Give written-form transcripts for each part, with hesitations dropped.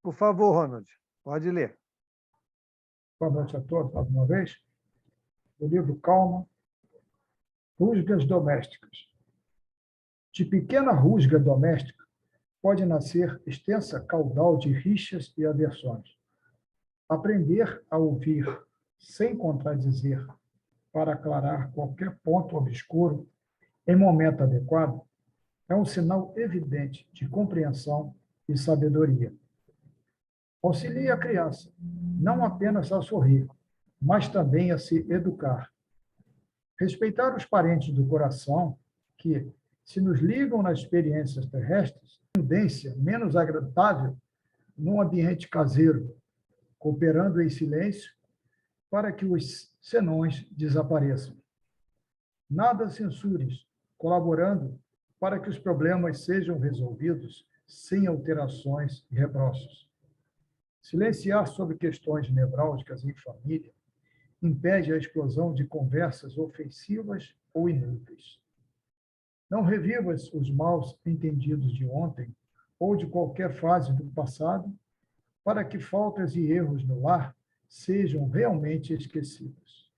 Por favor, Ronald, pode ler. Boa noite a todos, mais uma vez. O livro Calma, Rusgas Domésticas. De pequena rusga doméstica pode nascer extensa caudal de rixas e aversões. Aprender a ouvir sem contradizer para aclarar qualquer ponto obscuro em momento adequado é um sinal evidente de compreensão e sabedoria. Auxilie a criança, não apenas a sorrir, mas também a se educar. Respeitar os parentes do coração, que, se nos ligam nas experiências terrestres, tendência menos agradável num ambiente caseiro, cooperando em silêncio para que os senões desapareçam. Nada censures, colaborando para que os problemas sejam resolvidos sem alterações e reproches. Silenciar sobre questões nevrálgicas em família impede a explosão de conversas ofensivas ou inúteis. Não revivas os maus entendidos de ontem ou de qualquer fase do passado para que faltas e erros no lar sejam realmente esquecidos.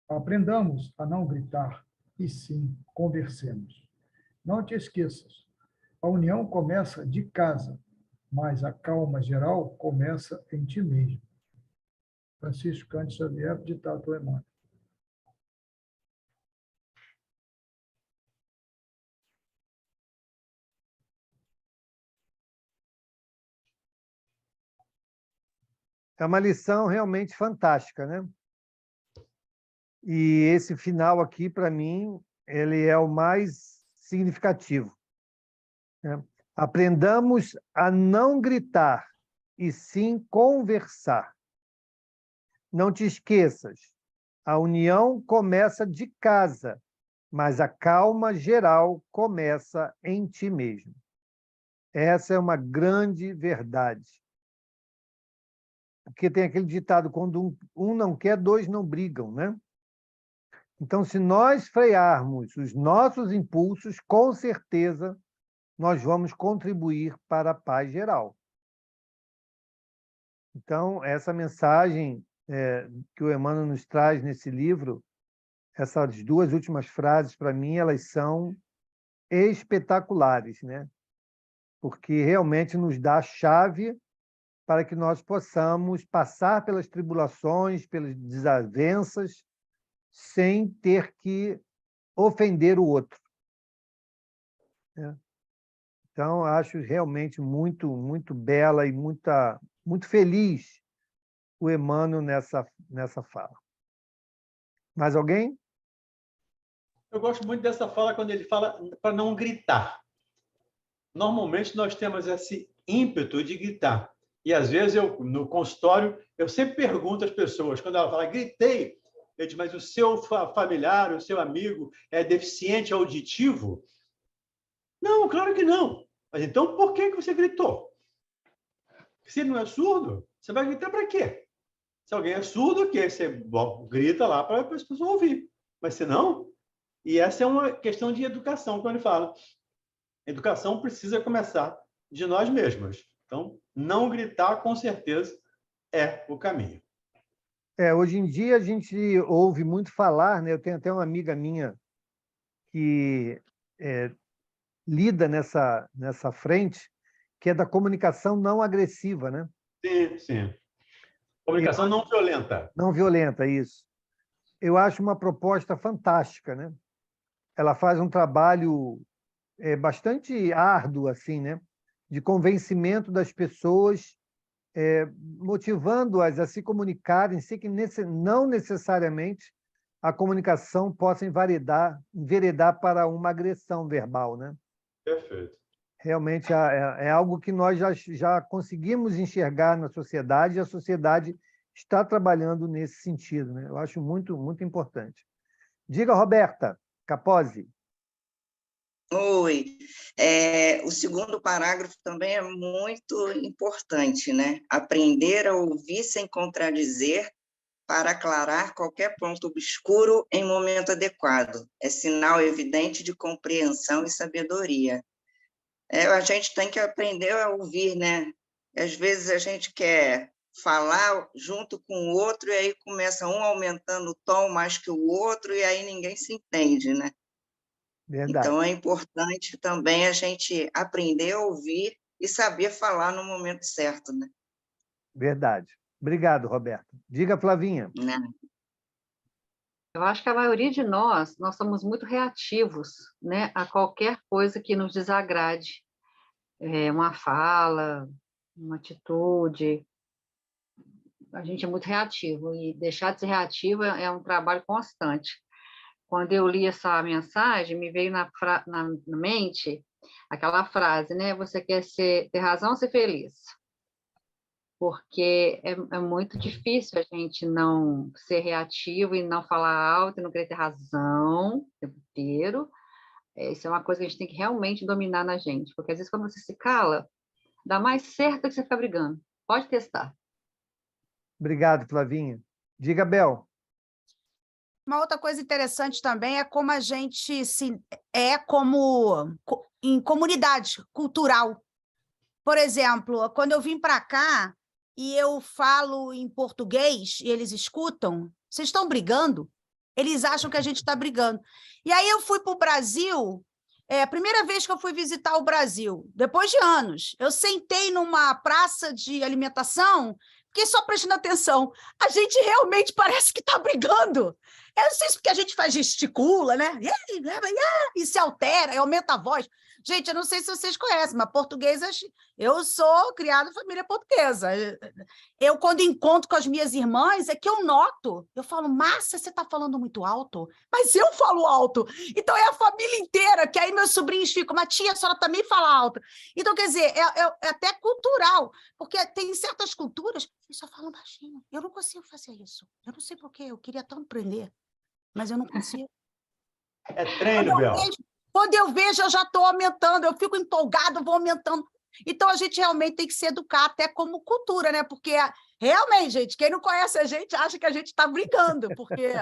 Aprendamos a não gritar e sim conversemos. Não te esqueças, a união começa de casa, mas a calma geral começa em ti mesmo. Francisco Cândido Xavier, ditado por Emmanuel. É uma lição realmente fantástica, né? E esse final aqui, para mim, ele é o mais significativo, né? Aprendamos a não gritar e sim conversar. Não te esqueças, a união começa de casa, mas a calma geral começa em ti mesmo. Essa é uma grande verdade. Porque tem aquele ditado, quando um não quer, dois não brigam, né? Então, se nós frearmos os nossos impulsos, com certeza nós vamos contribuir para a paz geral. Então, essa mensagem que o Emmanuel nos traz nesse livro, essas duas últimas frases, para mim, elas são espetaculares, né? Porque realmente nos dá a chave para que nós possamos passar pelas tribulações, pelas desavenças, sem ter que ofender o outro, né? Então, acho realmente muito, muito bela e muito feliz o Emmanuel nessa fala. Mais alguém? Eu gosto muito dessa fala quando ele fala para não gritar. Normalmente nós temos esse ímpeto de gritar. E às vezes no consultório, eu sempre pergunto às pessoas, quando ela fala, gritei, eu digo, mas o seu familiar, o seu amigo é deficiente auditivo? Não, claro que não. Mas então por que você gritou? Se ele não é surdo, você vai gritar para quê? Se alguém é surdo, você grita lá para as pessoas ouvir. Mas se não... E essa é uma questão de educação, quando ele fala. Educação precisa começar de nós mesmos. Então, não gritar, com certeza, é o caminho. Hoje em dia, a gente ouve muito falar, né? Eu tenho até uma amiga minha que lida nessa frente, que é da comunicação não agressiva, né? Sim, sim. Comunicação não violenta. Não violenta, isso. Eu acho uma proposta fantástica, né? Ela faz um trabalho bastante árduo, assim, né? De convencimento das pessoas, motivando-as a se comunicarem, sem que não necessariamente a comunicação possa enveredar para uma agressão verbal, né? Perfeito. Realmente é algo que nós já conseguimos enxergar na sociedade, e a sociedade está trabalhando nesse sentido, né? Eu acho muito, muito importante. Diga, Roberta Capozzi. Oi. O segundo parágrafo também é muito importante, né? Aprender a ouvir sem contradizer para aclarar qualquer ponto obscuro em momento adequado. É sinal evidente de compreensão e sabedoria. A gente tem que aprender a ouvir, né? Às vezes a gente quer falar junto com o outro, e aí começa um aumentando o tom mais que o outro, e aí ninguém se entende, né? Verdade, Então, é importante também a gente aprender a ouvir e saber falar no momento certo, né? verdade. Obrigado, Roberto. Diga, Flavinha. Né? Eu acho que a maioria de nós somos muito reativos, né, a qualquer coisa que nos desagrade. Uma fala, uma atitude, a gente é muito reativo, e deixar de ser reativo é um trabalho constante. Quando eu li essa mensagem, me veio na mente aquela frase, né, você quer ter razão ou ser feliz? Porque é muito difícil a gente não ser reativo e não falar alto e não querer ter razão o tempo inteiro. Isso é uma coisa que a gente tem que realmente dominar na gente, porque às vezes quando você se cala, dá mais certo que você ficar brigando. Pode testar. Obrigado, Flavinha. Diga, Bel. Uma outra coisa interessante também é como a gente como em comunidade cultural. Por exemplo, quando eu vim para cá e eu falo em português e eles escutam, vocês estão brigando? Eles acham que a gente está brigando. E aí eu fui para o Brasil, a primeira vez que eu fui visitar o Brasil, depois de anos, eu sentei numa praça de alimentação, fiquei só prestando atenção. A gente realmente parece que está brigando. Eu não sei se porque a gente faz gesticula, né? E se altera, e aumenta a voz. Gente, eu não sei se vocês conhecem, mas portuguesa, eu sou criada em família portuguesa. Eu, quando encontro com as minhas irmãs, é que eu noto. Eu falo, Márcia, você está falando muito alto? Mas eu falo alto. Então, é a família inteira, que aí meus sobrinhos ficam, mas tia, a senhora também fala alto. Então, quer dizer, é até cultural, porque tem certas culturas que só falam baixinho. Eu não consigo fazer isso. Eu não sei por quê, eu queria tanto aprender, mas eu não consigo. É treino, Bel. Quando eu vejo, eu já estou aumentando, eu fico empolgado, vou aumentando. Então, a gente realmente tem que se educar até como cultura, né? Porque, realmente, gente, quem não conhece a gente acha que a gente está brigando, porque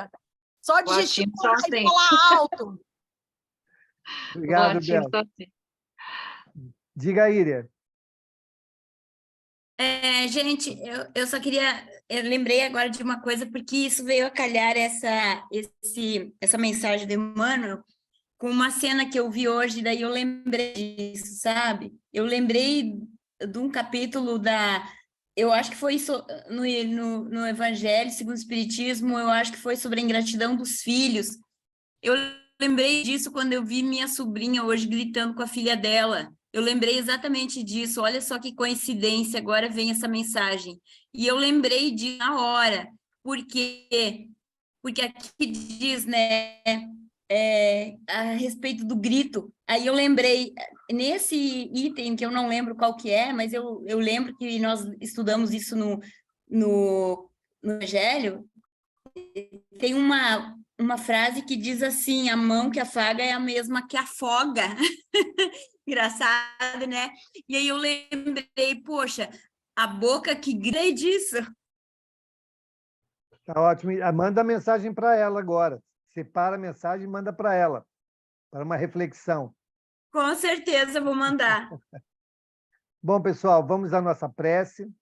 só de gesticular e falar alto. Obrigado, Bel. Diga, Íria. Gente, eu só queria... Eu lembrei agora de uma coisa, porque isso veio a calhar essa mensagem do Emmanuel com uma cena que eu vi hoje, daí eu lembrei disso, sabe? Eu lembrei de um capítulo eu acho que foi no Evangelho segundo o Espiritismo, eu acho que foi sobre a ingratidão dos filhos. Eu lembrei disso quando eu vi minha sobrinha hoje gritando com a filha dela. Eu lembrei exatamente disso. Olha só que coincidência, agora vem essa mensagem. E eu lembrei disso na hora, porque aqui diz, né, a respeito do grito. Aí eu lembrei, nesse item, que eu não lembro qual que é, mas eu lembro que nós estudamos isso no Evangelho, tem uma frase que diz assim, a mão que afaga é a mesma que afoga. Engraçado, né? E aí eu lembrei, poxa, a boca que grita disso. Tá ótimo. Manda a mensagem para ela agora. Separa a mensagem e manda para ela, para uma reflexão. Com certeza vou mandar. Bom, pessoal, vamos à nossa prece.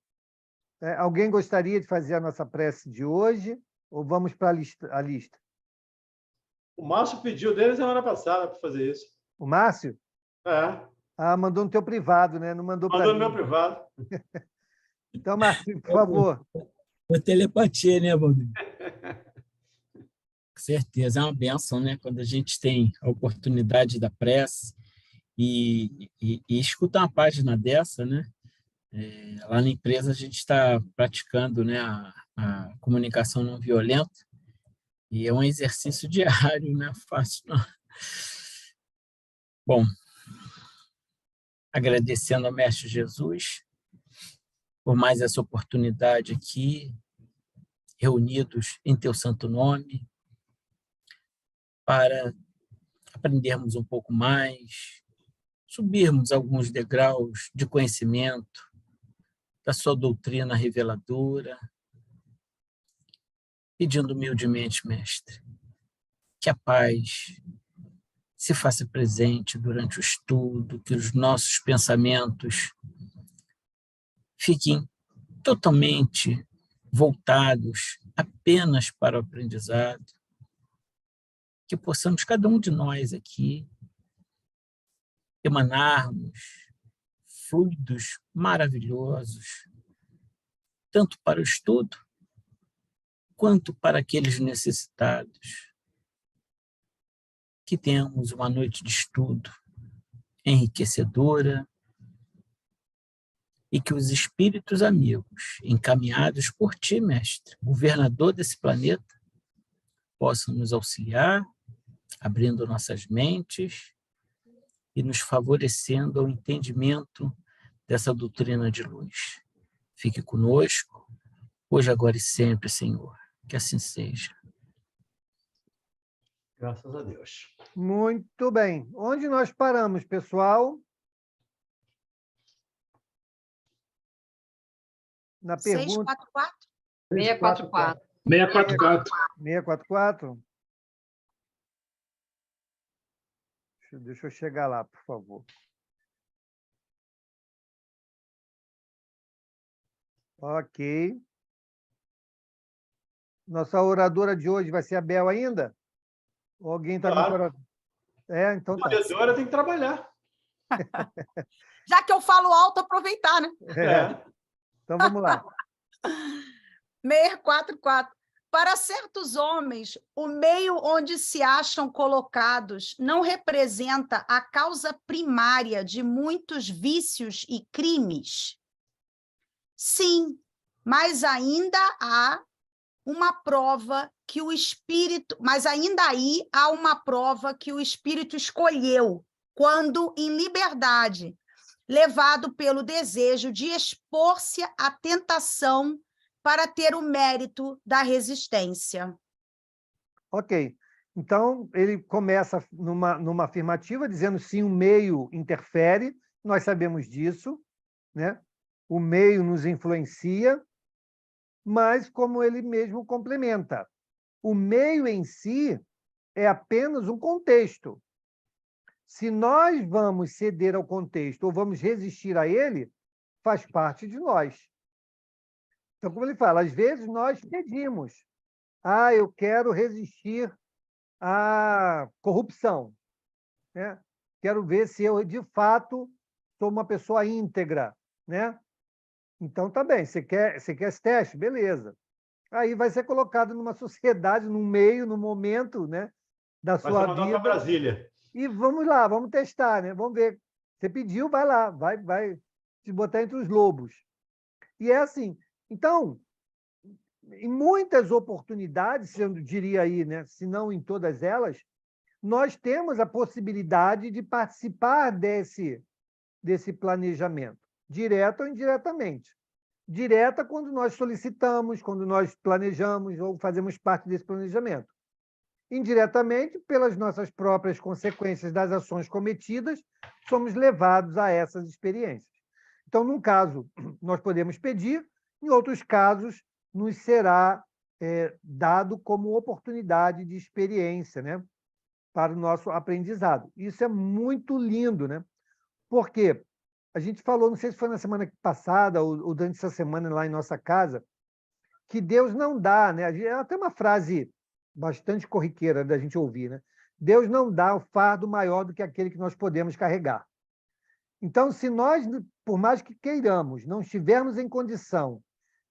Alguém gostaria de fazer a nossa prece de hoje ou vamos para a lista? O Márcio pediu dele semana passada para fazer isso. O Márcio? Mandou no teu privado, né? Não mandou para mim. Mandou no meu privado. Então, Márcio, por favor. Por telepatia, né, Valdir? Com certeza, é uma bênção, né? Quando a gente tem a oportunidade da prece e escutar uma página dessa, né? Lá na empresa a gente está praticando, né, a comunicação não violenta e é um exercício diário, não é fácil, não. Bom, agradecendo ao Mestre Jesus por mais essa oportunidade aqui, reunidos em teu santo nome, para aprendermos um pouco mais, subirmos alguns degraus de conhecimento da sua doutrina reveladora, pedindo humildemente, mestre, que a paz se faça presente durante o estudo, que os nossos pensamentos fiquem totalmente voltados apenas para o aprendizado, que possamos, cada um de nós aqui, emanarmos fluidos maravilhosos, tanto para o estudo, quanto para aqueles necessitados. Que tenhamos uma noite de estudo enriquecedora e que os espíritos amigos, encaminhados por ti, mestre, governador desse planeta, possam nos auxiliar, abrindo nossas mentes e nos favorecendo ao entendimento dessa doutrina de luz. Fique conosco, hoje, agora e sempre, Senhor. Que assim seja. Graças a Deus. Muito bem. Onde nós paramos, pessoal? Na pergunta... 644? 644. 644. 644? Deixa eu chegar lá, por favor. Ok. Nossa oradora de hoje vai ser a Bel ainda? Ou alguém está Claro. com o coração? É, então tá. A oradora tem que trabalhar. Já que eu falo alto, aproveitar, né? Então vamos lá. 644. Para certos homens, o meio onde se acham colocados não representa a causa primária de muitos vícios e crimes. Sim, mas ainda há uma prova que o espírito, mas ainda aí há uma prova que o espírito escolheu, quando em liberdade, levado pelo desejo de expor-se à tentação para ter o mérito da resistência. Ok. Então, ele começa numa afirmativa, dizendo sim, o meio interfere, nós sabemos disso, né? O meio nos influencia, mas como ele mesmo complementa, o meio em si é apenas um contexto. Se nós vamos ceder ao contexto ou vamos resistir a ele, faz parte de nós. Então, como ele fala, às vezes nós pedimos, eu quero resistir à corrupção, né? Quero ver se eu, de fato, sou uma pessoa íntegra, né? Então, tá bem, você quer esse teste? Beleza. Aí vai ser colocado numa sociedade, num meio, num momento, né, da sua vida. Vai para Brasília. E vamos lá, vamos testar, né? Vamos ver. Você pediu, vai lá, vai te botar entre os lobos. E é assim. Então, em muitas oportunidades, eu diria aí, né, se não em todas elas, nós temos a possibilidade de participar desse planejamento, direto ou indiretamente. Direta quando nós solicitamos, quando nós planejamos ou fazemos parte desse planejamento. Indiretamente, pelas nossas próprias consequências das ações cometidas, somos levados a essas experiências. Então, num caso, nós podemos pedir, em outros casos, nos será dado como oportunidade de experiência, né, para o nosso aprendizado. Isso é muito lindo, né? Porque a gente falou, não sei se foi na semana passada ou durante essa semana lá em nossa casa, que Deus não dá, né? É até uma frase bastante corriqueira da gente ouvir, né? Deus não dá o fardo maior do que aquele que nós podemos carregar. Então, se nós, por mais que queiramos, não estivermos em condição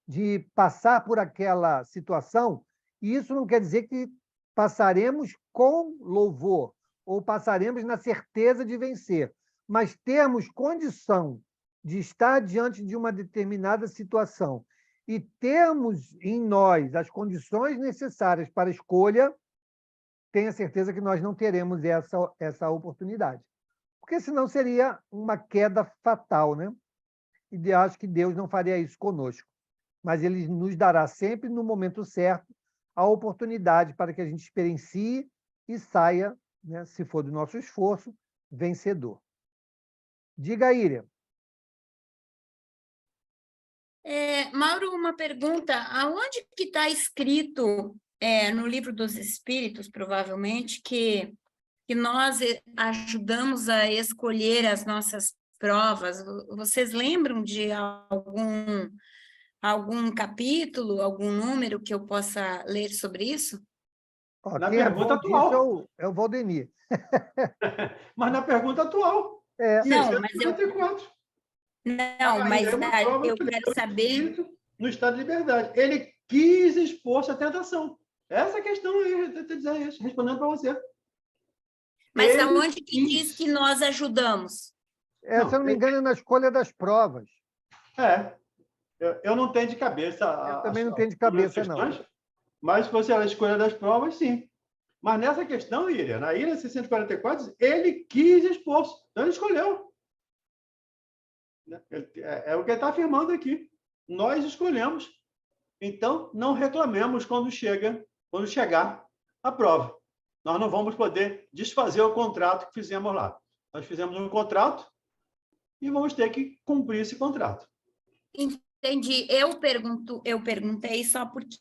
de passar por aquela situação, isso não quer dizer que passaremos com louvor ou passaremos na certeza de vencer, mas termos condição de estar diante de uma determinada situação e termos em nós as condições necessárias para a escolha, tenha certeza que nós não teremos essa oportunidade. Porque senão seria uma queda fatal, né? E acho que Deus não faria isso conosco. Mas Ele nos dará sempre, no momento certo, a oportunidade para que a gente experiencie e saia, né, se for do nosso esforço, vencedor. Diga, Íria. Mauro, uma pergunta. Aonde que está escrito, no Livro dos Espíritos, provavelmente, que nós ajudamos a escolher as nossas provas. Vocês lembram de algum capítulo, algum número que eu possa ler sobre isso? Ó, Na quem é pergunta bom disso atual. é o Valdemir. Mas na pergunta atual, Não, mas 154. não, Ainda mas é uma prova eu que ele quero deu saber. espírito no estado de liberdade. Ele quis expor-se à tentação. Essa é a questão aí, eu estou dizendo isso, respondendo para você. Mas Ele aonde que quis. diz que nós ajudamos? Se eu não me engano, é na escolha das provas. Eu não tenho de cabeça Eu também não tenho de cabeça, não. Mas se fosse a escolha das provas, sim. Mas nessa questão, Ilha, na Ilha 644, ele quis expor-se, então ele escolheu. É o que ele está afirmando aqui. Nós escolhemos. Então, não reclamemos quando chegar a prova. Nós não vamos poder desfazer o contrato que fizemos lá. Nós fizemos um contrato e vamos ter que cumprir esse contrato. Entendi. Eu perguntei só porque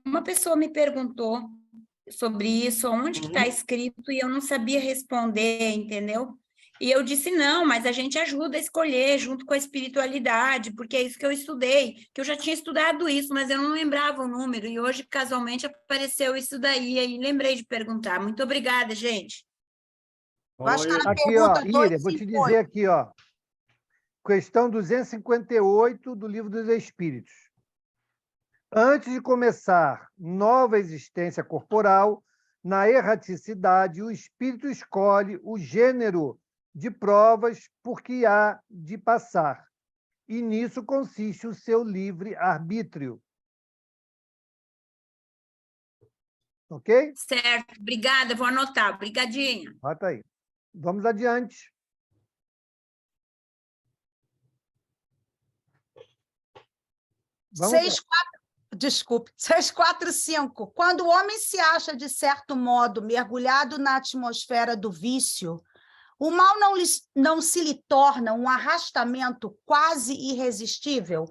uma pessoa me perguntou sobre isso, onde que está escrito, e eu não sabia responder, entendeu? E eu disse, não, mas a gente ajuda a escolher junto com a espiritualidade, porque é isso que eu estudei, que eu já tinha estudado isso, mas eu não lembrava o número, e hoje, casualmente, apareceu isso daí, aí lembrei de perguntar. Muito obrigada, gente. Eu acho que era a Aqui, ó, pergunta Íria, vou te dizer aqui, ó. Questão 258 do Livro dos Espíritos. Antes de começar nova existência corporal, na erraticidade, o espírito escolhe o gênero de provas por que há de passar, e nisso consiste o seu livre arbítrio. Ok? Certo, obrigada, vou anotar. Obrigadinha. Bota aí. Vamos adiante. Vamos... Desculpe, 645. Quando o homem se acha, de certo modo, mergulhado na atmosfera do vício, o mal não se lhe torna um arrastamento quase irresistível?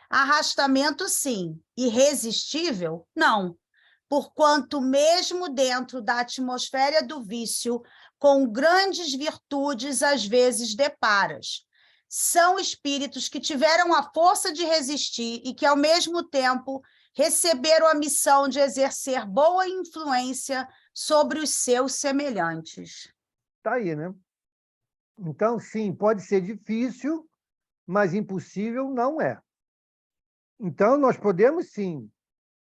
Arrastamento, sim. Irresistível, não. Porquanto, mesmo dentro da atmosfera do vício, com grandes virtudes às vezes deparas. São espíritos que tiveram a força de resistir e que, ao mesmo tempo, receberam a missão de exercer boa influência sobre os seus semelhantes. Está aí, né? Então, sim, pode ser difícil, mas impossível não é. Então, nós podemos, sim,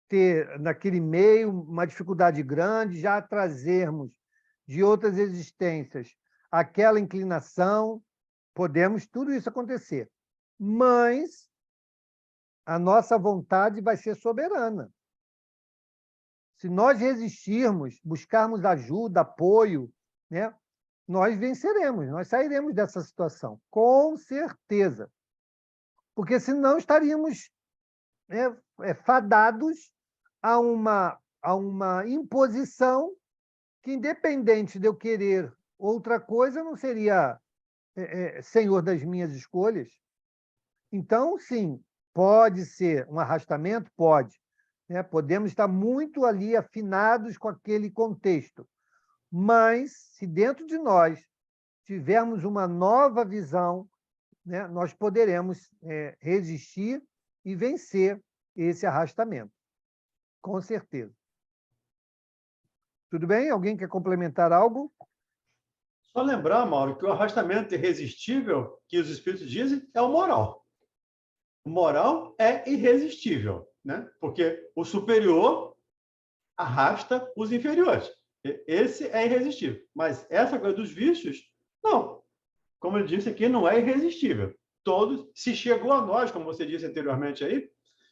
ter naquele meio uma dificuldade grande, já trazermos de outras existências aquela inclinação, podemos tudo isso acontecer. Mas a nossa vontade vai ser soberana. Se nós resistirmos, buscarmos ajuda, apoio, né, nós venceremos, nós sairemos dessa situação, com certeza. Porque senão estaríamos fadados a uma imposição que, independente de eu querer outra coisa, não seria senhor das minhas escolhas. Então, sim, pode ser um arrastamento? Pode. Podemos estar muito ali afinados com aquele contexto. Mas, se dentro de nós tivermos uma nova visão, nós poderemos resistir e vencer esse arrastamento. Com certeza. Tudo bem? Alguém quer complementar algo? Só lembrar, Mauro, que o arrastamento irresistível que os espíritos dizem é o moral. O moral é irresistível, né? Porque o superior arrasta os inferiores. Esse é irresistível. Mas essa coisa dos vícios, não. Como eu disse aqui, não é irresistível. Todos, se chegou a nós, como você disse anteriormente aí,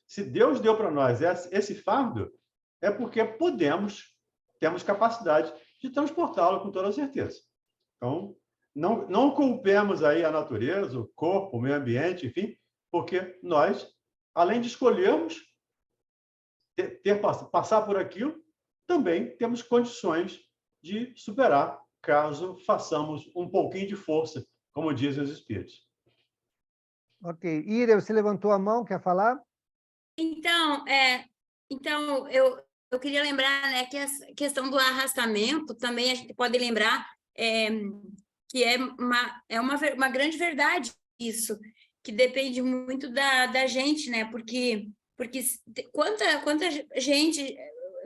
se Deus deu para nós esse fardo, é porque temos capacidade de transportá-lo com toda certeza. Então, não culpemos aí a natureza, o corpo, o meio ambiente, enfim, porque nós, além de escolhermos passar por aquilo, também temos condições de superar, caso façamos um pouquinho de força, como dizem os espíritos. Ok. Íria, você levantou a mão, quer falar? Então, eu queria lembrar, né, que a questão do arrastamento, também a gente pode lembrar que é uma grande verdade isso, que depende muito da gente, né? Porque quanta gente,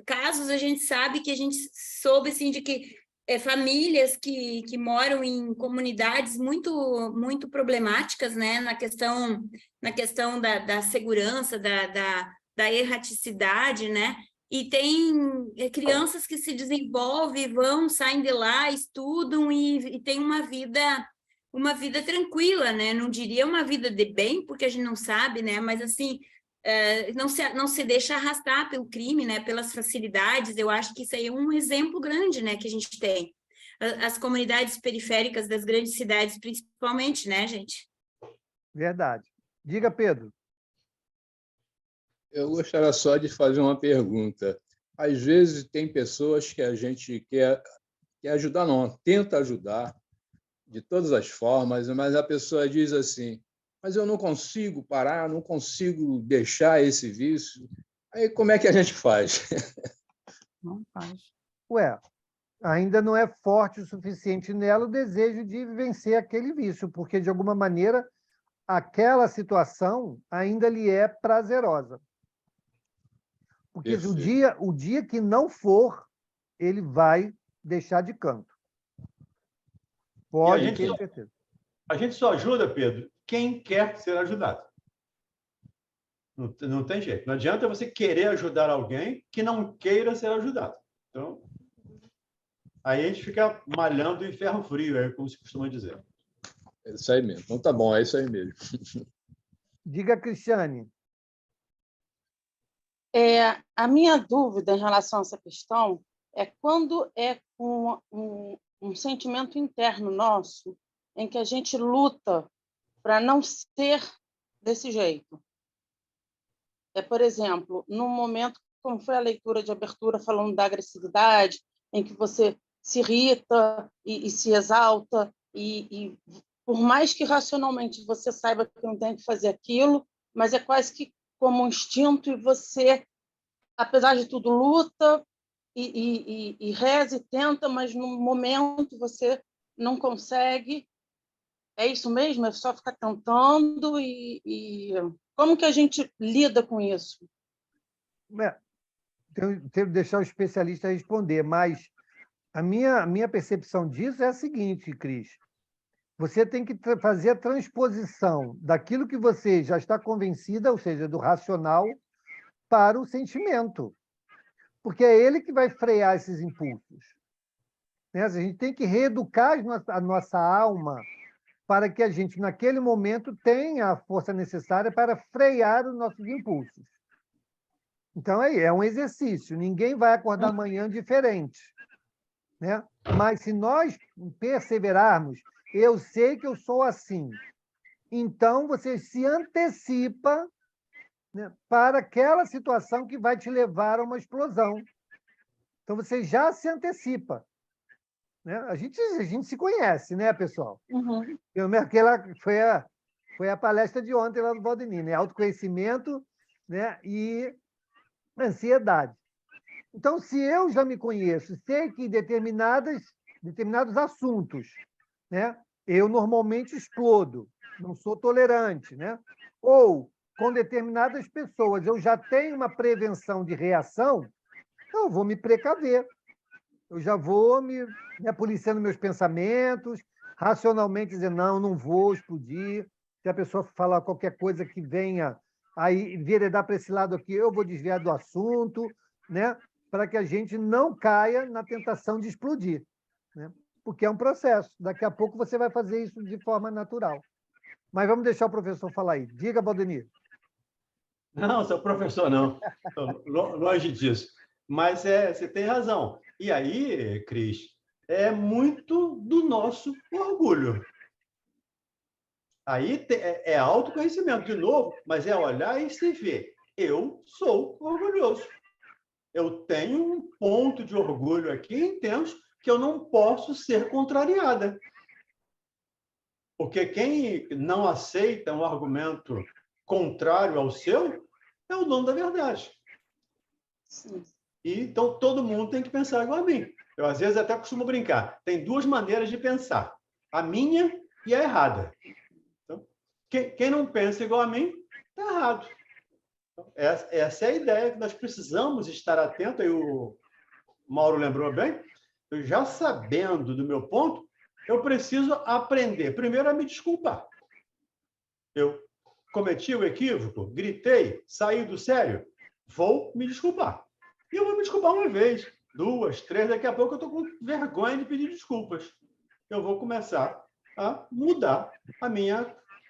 casos a gente sabe que a gente soube, assim, de que famílias que moram em comunidades muito problemáticas, né? Na questão da segurança, da erraticidade, né? E tem crianças que se desenvolvem, saem de lá, estudam e têm uma vida tranquila, né? Não diria uma vida de bem, porque a gente não sabe, né? Mas, assim, não se deixa arrastar pelo crime, né? Pelas facilidades. Eu acho que isso aí é um exemplo grande, né? Que a gente tem. As comunidades periféricas das grandes cidades, principalmente, né, gente? Verdade. Diga, Pedro. Eu gostaria só de fazer uma pergunta. Às vezes tem pessoas que a gente quer ajudar, não, tenta ajudar de todas as formas, mas a pessoa diz assim, mas eu não consigo parar, não consigo deixar esse vício. Aí como é que a gente faz? Não faz. Ué, ainda não é forte o suficiente nela o desejo de vencer aquele vício, porque, de alguma maneira, aquela situação ainda lhe é prazerosa. Porque o dia que não for, ele vai deixar de canto. Pode ter certeza. A gente só ajuda, Pedro, quem quer ser ajudado. Não tem jeito. Não adianta você querer ajudar alguém que não queira ser ajudado. Então, aí a gente fica malhando em ferro frio, como se costuma dizer. É isso aí mesmo. Então tá bom, é isso aí mesmo. Diga, Cristiane. A minha dúvida em relação a essa questão é quando é um sentimento interno nosso em que a gente luta para não ser desse jeito. Por exemplo, num momento como foi a leitura de abertura falando da agressividade, em que você se irrita e se exalta, e por mais que racionalmente você saiba que não tem que fazer aquilo, mas é quase que como um instinto, e você, apesar de tudo, luta e reza e tenta, mas no momento você não consegue. É isso mesmo? É só ficar tentando? E como que a gente lida com isso? Tenho que deixar o especialista responder, mas a minha percepção disso é a seguinte, Cris. Você tem que fazer a transposição daquilo que você já está convencida, ou seja, do racional, para o sentimento. Porque é ele que vai frear esses impulsos. Né? A gente tem que reeducar a nossa alma para que a gente, naquele momento, tenha a força necessária para frear os nossos impulsos. Então, é um exercício. Ninguém vai acordar amanhã diferente. Né? Mas, se nós perseverarmos, eu sei que eu sou assim. Então, você se antecipa, né, para aquela situação que vai te levar a uma explosão. Então, você já se antecipa. Né? A gente se conhece, né, pessoal? Uhum. Aquela foi a palestra de ontem lá do Valdemir, né? Autoconhecimento, né, e ansiedade. Então, se eu já me conheço, sei que determinados assuntos, né, eu normalmente explodo, não sou tolerante, né? Ou, com determinadas pessoas, eu já tenho uma prevenção de reação, então eu vou me precaver. Eu já vou me policiando meus pensamentos, racionalmente dizer, não vou explodir. Se a pessoa falar qualquer coisa que venha aí enveredar para esse lado aqui, eu vou desviar do assunto, né? Para que a gente não caia na tentação de explodir. Né? Porque é um processo. Daqui a pouco você vai fazer isso de forma natural. Mas vamos deixar o professor falar aí. Diga, Valdemir. Não, sou professor, não. Longe disso. Mas você tem razão. E aí, Cris, é muito do nosso orgulho. Aí é autoconhecimento, de novo, mas é olhar e se ver. Eu sou orgulhoso. Eu tenho um ponto de orgulho aqui intenso que eu não posso ser contrariada. Porque quem não aceita um argumento contrário ao seu é o dono da verdade. Sim. E, então, todo mundo tem que pensar igual a mim. Eu, às vezes, até costumo brincar. Tem duas maneiras de pensar. a minha e a errada. Então, quem não pensa igual a mim, está errado. Então, essa é a ideia que nós precisamos estar atentos, aí o Mauro lembrou bem, eu já sabendo do meu ponto, eu preciso aprender, primeiro, a me desculpar. Eu cometi o equívoco, gritei, saí do sério, vou me desculpar. E eu vou me desculpar uma vez, 2, 3, daqui a pouco eu estou com vergonha de pedir desculpas. Eu vou começar a mudar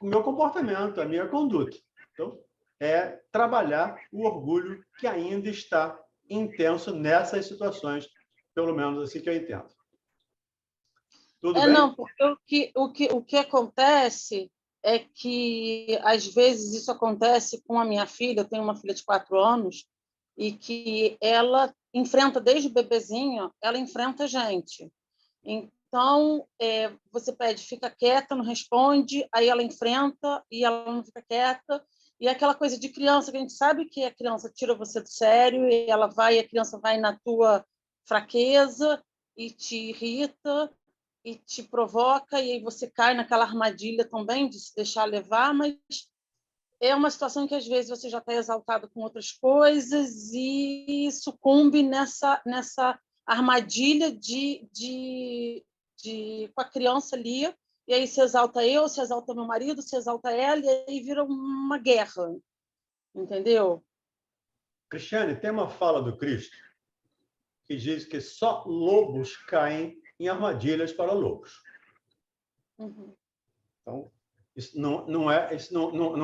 o meu comportamento, a minha conduta. Então, é trabalhar o orgulho que ainda está intenso nessas situações, pelo menos assim que eu entendo. Tudo bem? Não, porque o que acontece é que, às vezes, isso acontece com a minha filha, eu tenho uma filha de 4 anos, e que ela enfrenta, desde bebezinha, ela enfrenta a gente. Então, você pede, fica quieta, não responde, aí ela enfrenta e ela não fica quieta, e aquela coisa de criança, que a gente sabe que a criança tira você do sério, e a criança vai na tua fraqueza e te irrita, e te provoca, e aí você cai naquela armadilha também de se deixar levar, mas é uma situação em que, às vezes, você já está exaltado com outras coisas e sucumbe nessa armadilha com a criança ali, e aí se exalta eu, se exalta meu marido, se exalta ela, e aí vira uma guerra, entendeu? Cristiane, tem uma fala do Cristo que diz que só lobos caem em armadilhas para lobos. Uhum. Então, isso não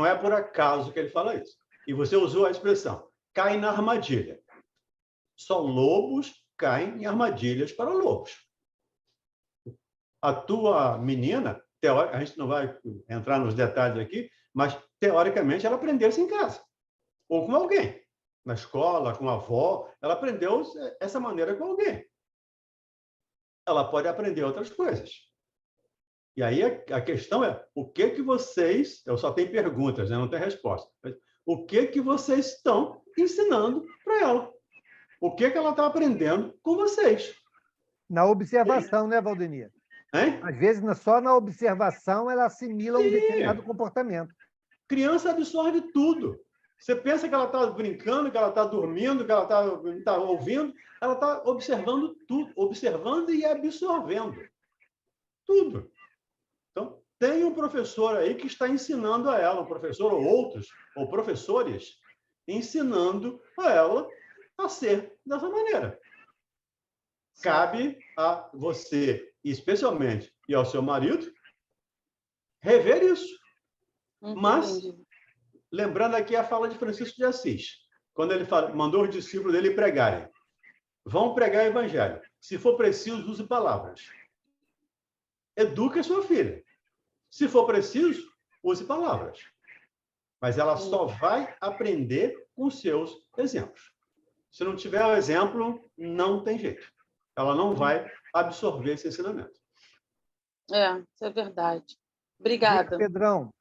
é por acaso que ele fala isso. E você usou a expressão, cai na armadilha. Só lobos caem em armadilhas para lobos. A tua menina, a gente não vai entrar nos detalhes aqui, mas, teoricamente, ela aprendeu isso em casa. Ou com alguém. Na escola, com a avó, ela aprendeu essa maneira com alguém. Ela pode aprender outras coisas. E aí a questão é, o que vocês... Eu só tenho perguntas, né? Não tenho resposta. Mas o que vocês estão ensinando para ela? O que ela está aprendendo com vocês? Na observação, né, Valdemir? Hein? Às vezes, só na observação, ela assimila um determinado comportamento. Criança absorve tudo. Você pensa que ela está brincando, que ela está dormindo, que ela está ouvindo, ela está observando tudo, observando e absorvendo tudo. Então, tem um professor aí que está ensinando a ela, um professor ou outros, ou professores, ensinando a ela a ser dessa maneira. Cabe a você, especialmente, e ao seu marido, rever isso. Mas, lembrando aqui a fala de Francisco de Assis, quando ele mandou os discípulos dele pregarem. Vão pregar o evangelho. Se for preciso, use palavras. Eduque a sua filha. Se for preciso, use palavras. Mas ela só vai aprender com seus exemplos. Se não tiver o exemplo, não tem jeito. Ela não vai absorver esse ensinamento. Isso é verdade. Obrigada. Pedrão.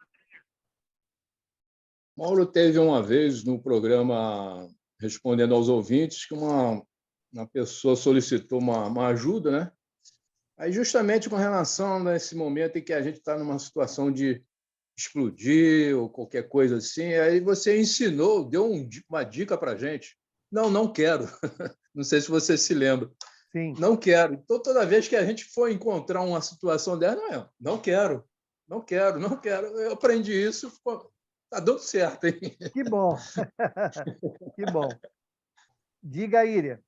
Mauro teve uma vez no programa Respondendo aos Ouvintes que uma pessoa solicitou uma ajuda, né? Aí, justamente com relação a esse momento em que a gente está numa situação de explodir ou qualquer coisa assim, aí você ensinou, deu uma dica para a gente. Não quero. Não sei se você se lembra. Sim. Não quero. Então, toda vez que a gente for encontrar uma situação dessa, não quero. Eu aprendi isso, está dando certo, hein? Que bom. Que bom. Diga, Íria.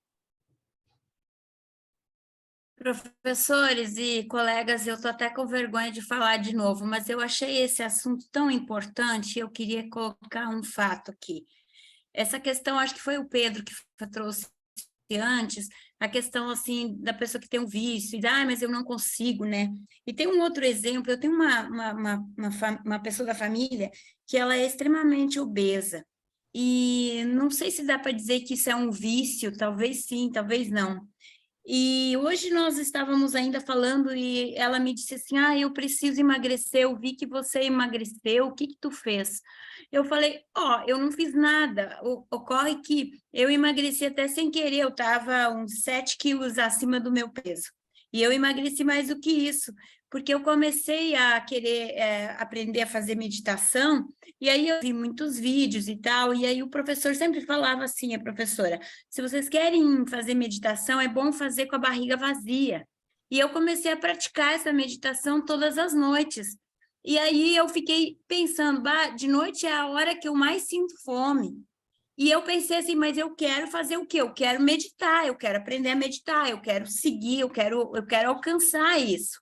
Professores e colegas, eu estou até com vergonha de falar de novo, mas eu achei esse assunto tão importante, eu queria colocar um fato aqui. Essa questão, acho que foi o Pedro que trouxe antes, a questão assim da pessoa que tem um vício, e mas eu não consigo, né? E tem um outro exemplo, eu tenho uma pessoa da família que ela é extremamente obesa, e não sei se dá para dizer que isso é um vício, talvez sim, talvez não. E hoje nós estávamos ainda falando e ela me disse assim, eu preciso emagrecer, eu vi que você emagreceu, o que tu fez? Eu falei, eu não fiz nada, ocorre que eu emagreci até sem querer, eu estava uns 7 quilos acima do meu peso. E eu emagreci mais do que isso, porque eu comecei a querer aprender a fazer meditação, e aí eu vi muitos vídeos e tal, e aí o professor sempre falava assim, a professora, se vocês querem fazer meditação, é bom fazer com a barriga vazia. E eu comecei a praticar essa meditação todas as noites. E aí eu fiquei pensando, de noite é a hora que eu mais sinto fome. E eu pensei assim, mas eu quero fazer o quê? Eu quero meditar, eu quero aprender a meditar, eu quero seguir, eu quero alcançar isso.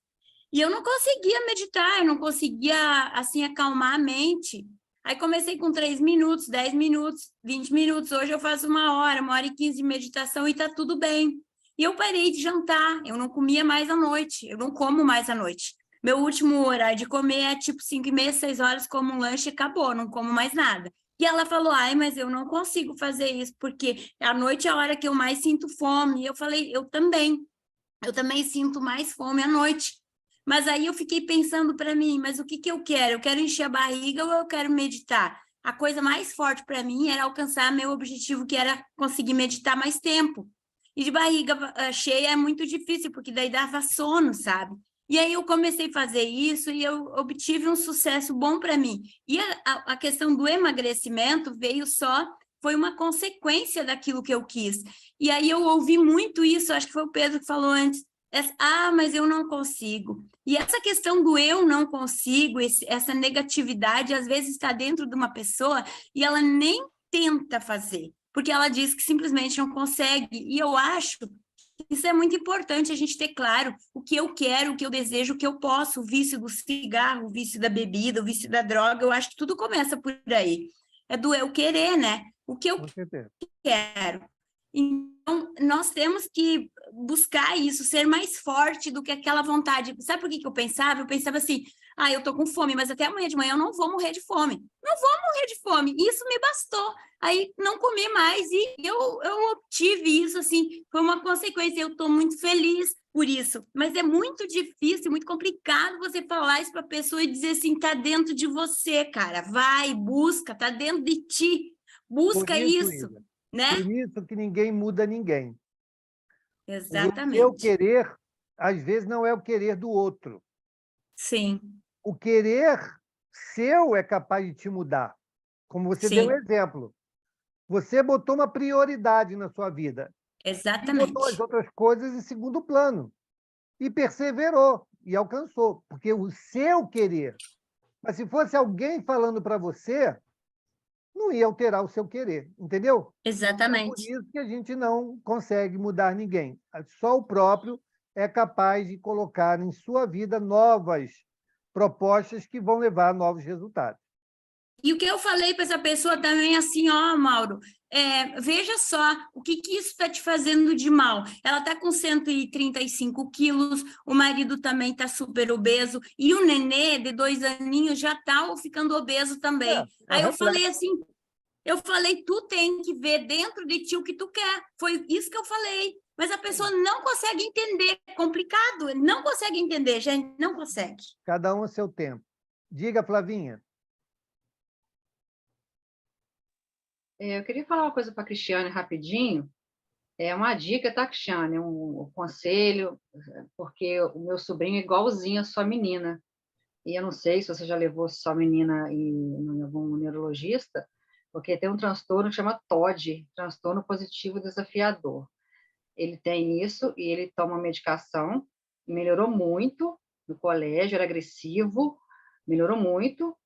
E eu não conseguia meditar, eu não conseguia, assim, acalmar a mente. Aí comecei com 3 minutos, 10 minutos, 20 minutos. Hoje eu faço 1 hora e 15 de meditação e tá tudo bem. E eu parei de jantar, eu não comia mais à noite, eu não como mais à noite. Meu último horário de comer é tipo 5h30, 6 horas, como um lanche e acabou, não como mais nada. E ela falou, ai, mas eu não consigo fazer isso, porque à noite é a hora que eu mais sinto fome. E eu falei, eu também sinto mais fome à noite. Mas aí eu fiquei pensando para mim, mas o que eu quero? Eu quero encher a barriga ou eu quero meditar? A coisa mais forte para mim era alcançar meu objetivo, que era conseguir meditar mais tempo. E de barriga cheia é muito difícil, porque daí dava sono, sabe? E aí eu comecei a fazer isso e eu obtive um sucesso bom para mim. E a questão do emagrecimento foi uma consequência daquilo que eu quis. E aí eu ouvi muito isso, acho que foi o Pedro que falou antes, mas eu não consigo. E essa questão do eu não consigo, essa negatividade, às vezes está dentro de uma pessoa e ela nem tenta fazer, porque ela diz que simplesmente não consegue. E eu acho isso é muito importante, a gente ter claro o que eu quero, o que eu desejo, o que eu posso, o vício do cigarro, o vício da bebida, o vício da droga, eu acho que tudo começa por aí. É do eu querer, né? O que eu quero. Então, nós temos que buscar isso, ser mais forte do que aquela vontade. Sabe por que eu pensava? Eu pensava assim, eu tô com fome, mas até amanhã de manhã eu não vou morrer de fome. Não vou morrer de fome. Isso me bastou. Aí, não comer mais. E eu obtive isso, assim, foi uma consequência. Eu estou muito feliz por isso. Mas é muito difícil, muito complicado você falar isso para a pessoa e dizer assim, tá dentro de você, cara. Vai, busca, tá dentro de ti. Busca isso, né? Por isso que ninguém muda ninguém. Exatamente. O seu querer, às vezes, não é o querer do outro. Sim. O querer seu é capaz de te mudar. Como você deu um exemplo. Você botou uma prioridade na sua vida. Exatamente. E botou as outras coisas em segundo plano. E perseverou, e alcançou. Porque o seu querer. Mas se fosse alguém falando para você, não ia alterar o seu querer, entendeu? Exatamente. É por isso que a gente não consegue mudar ninguém. Só o próprio é capaz de colocar em sua vida novas propostas que vão levar a novos resultados. E o que eu falei para essa pessoa também, assim, Mauro, veja só, o que isso está te fazendo de mal? Ela está com 135 quilos, o marido também está super obeso, e o nenê, de 2 aninhos, já está ficando obeso também. Aí eu falei assim, tu tem que ver dentro de ti o que tu quer. Foi isso que eu falei. Mas a pessoa não consegue entender, é complicado, não consegue entender, gente, não consegue. Cada um a seu tempo. Diga, Flavinha. Eu queria falar uma coisa para a Cristiane rapidinho. É uma dica, tá, Cristiane? Um conselho, porque o meu sobrinho é igualzinho a sua menina. E eu não sei se você já levou sua menina em algum neurologista, porque tem um transtorno que chama TOD, transtorno positivo desafiador. Ele tem isso e ele toma medicação, melhorou muito no colégio, era agressivo, melhorou muito,